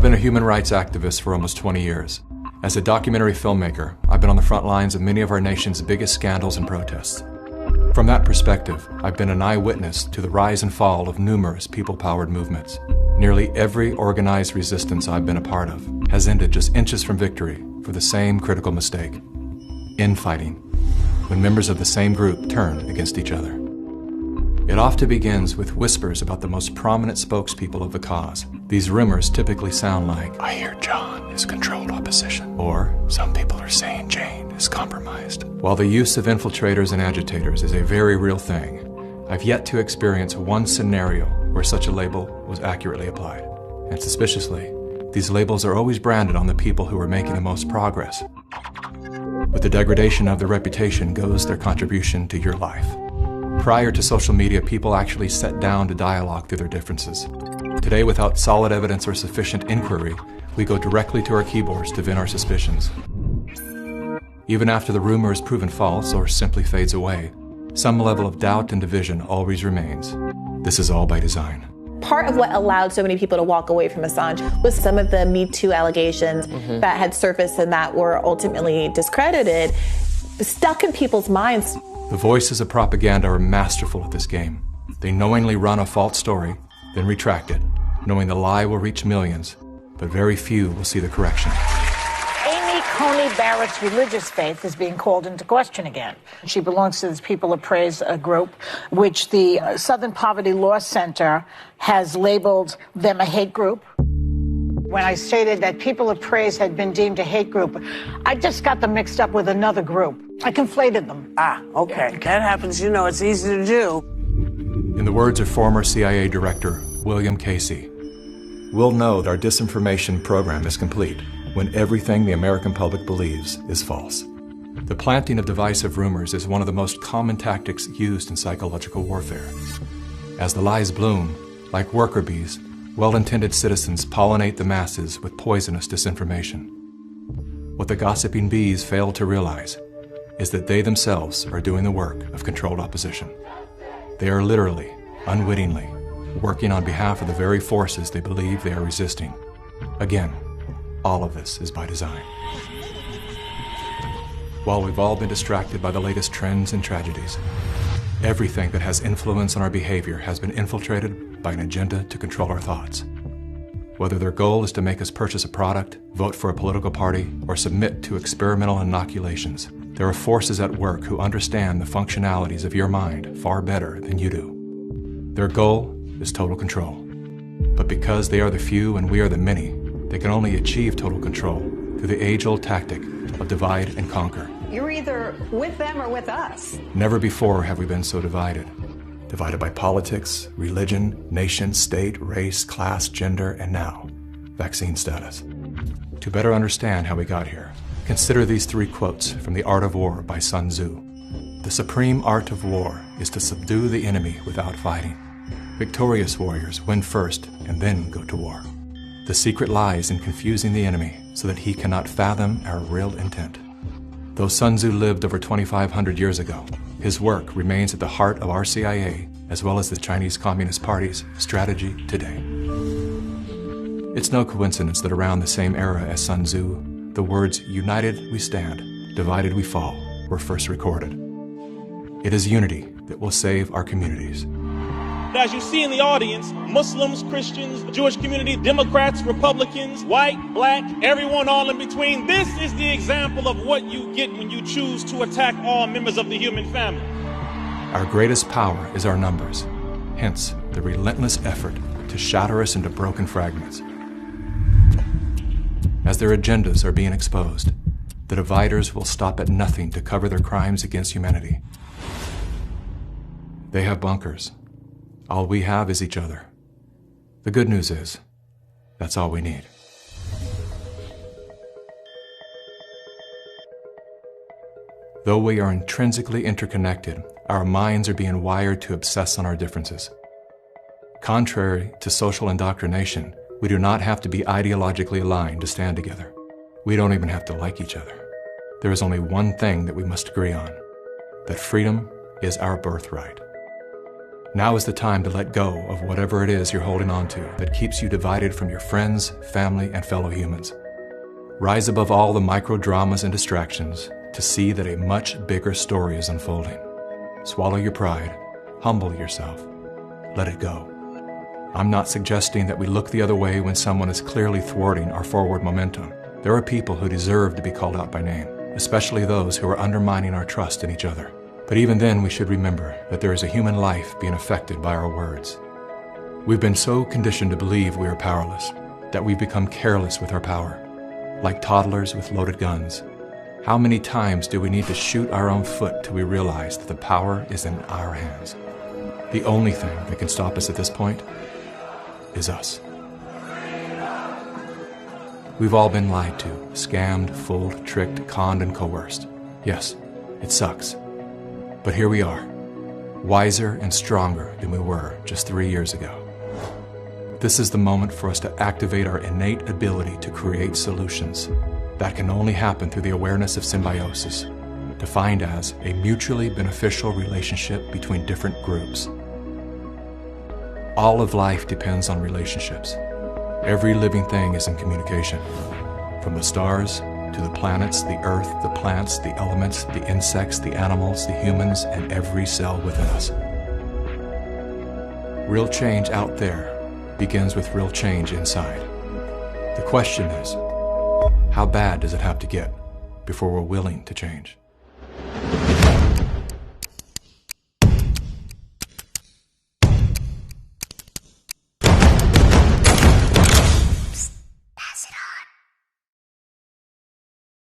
I've been a human rights activist for almost 20 years. As a documentary filmmaker, I've been on the front lines of many of our nation's biggest scandals and protests. From that perspective, I've been an eyewitness to the rise and fall of numerous people-powered movements. Nearly every organized resistance I've been a part of has ended just inches from victory for the same critical mistake: infighting, when members of the same group turn against each other. It often begins with whispers about the most prominent spokespeople of the cause. These rumors typically sound like, "I hear John is controlled opposition," or "Some people are saying Jane is compromised." While the use of infiltrators and agitators is a very real thing, I've yet to experience one scenario where such a label was accurately applied. And suspiciously, these labels are always branded on the people who are making the most progress. With the degradation of their reputation goes their contribution to your life. Prior to social media, people actually sat down to dialogue through their differences. Today, without solid evidence or sufficient inquiry, we go directly to our keyboards to vent our suspicions. Even after the rumor is proven false or simply fades away, some level of doubt and division always remains. This is all by design. Part of what allowed so many people to walk away from Assange was some of the Me Too allegations that had surfaced and that were ultimately discredited, stuck in people's minds. The voices of propaganda are masterful at this game. They knowingly run a false story, then retract it, knowing the lie will reach millions, but very few will see the correction. Amy Coney Barrett's religious faith is being called into question again. She belongs to this People of Praise group, which the Southern Poverty Law Center has labeled them a hate group. When I stated that People of Praise had been deemed a hate group, I just got them mixed up with another group. I conflated them. Okay. That happens, it's easy to do. In the words of former CIA Director William Casey, "We'll know that our disinformation program is complete when everything the American public believes is false." The planting of divisive rumors is one of the most common tactics used in psychological warfare. As the lies bloom, like worker bees, well-intended citizens pollinate the masses with poisonous disinformation. What the gossiping bees fail to realize is that they themselves are doing the work of controlled opposition. They are literally, unwittingly, working on behalf of the very forces they believe they are resisting. Again, all of this is by design. While we've all been distracted by the latest trends and tragedies, everything that has influence on our behavior has been infiltrated by an agenda to control our thoughts. Whether their goal is to make us purchase a product, vote for a political party, or submit to experimental inoculations, there are forces at work who understand the functionalities of your mind far better than you do. Their goal is total control. But because they are the few and we are the many, they can only achieve total control through the age-old tactic of divide and conquer. You're either with them or with us. Never before have we been so divided. Divided by politics, religion, nation, state, race, class, gender, and now, vaccine status. To better understand how we got here, consider these three quotes from The Art of War by Sun Tzu. "The supreme art of war is to subdue the enemy without fighting. Victorious warriors win first and then go to war. The secret lies in confusing the enemy so that he cannot fathom our real intent." Though Sun Tzu lived over 2,500 years ago, his work remains at the heart of our CIA as well as the Chinese Communist Party's strategy today. It's no coincidence that around the same era as Sun Tzu, the words "united we stand, divided we fall" were first recorded. It is unity that will save our communities. As you see in the audience, Muslims, Christians, the Jewish community, Democrats, Republicans, white, black, everyone all in between. This is the example of what you get when you choose to attack all members of the human family. Our greatest power is our numbers, hence the relentless effort to shatter us into broken fragments. As their agendas are being exposed, the dividers will stop at nothing to cover their crimes against humanity. They have bunkers. All we have is each other. The good news is, that's all we need. Though we are intrinsically interconnected, our minds are being wired to obsess on our differences. Contrary to social indoctrination, we do not have to be ideologically aligned to stand together. We don't even have to like each other. There is only one thing that we must agree on: that freedom is our birthright. Now is the time to let go of whatever it is you're holding on to that keeps you divided from your friends, family, and fellow humans. Rise above all the micro dramas and distractions to see that a much bigger story is unfolding. Swallow your pride, humble yourself, let it go. I'm not suggesting that we look the other way when someone is clearly thwarting our forward momentum. There are people who deserve to be called out by name, especially those who are undermining our trust in each other. But even then, we should remember that there is a human life being affected by our words. We've been so conditioned to believe we are powerless that we've become careless with our power, like toddlers with loaded guns. How many times do we need to shoot our own foot till we realize that the power is in our hands? The only thing that can stop us at this point is us. We've all been lied to, scammed, fooled, tricked, conned, and coerced. Yes, it sucks. But here we are, wiser and stronger than we were just 3 years ago. This is the moment for us to activate our innate ability to create solutions. That can only happen through the awareness of symbiosis, defined as a mutually beneficial relationship between different groups. All of life depends on relationships. Every living thing is in communication, from the stars to the planets, the earth, the plants, the elements, the insects, the animals, the humans, and every cell within us. Real change out there begins with real change inside. The question is, how bad does it have to get before we're willing to change?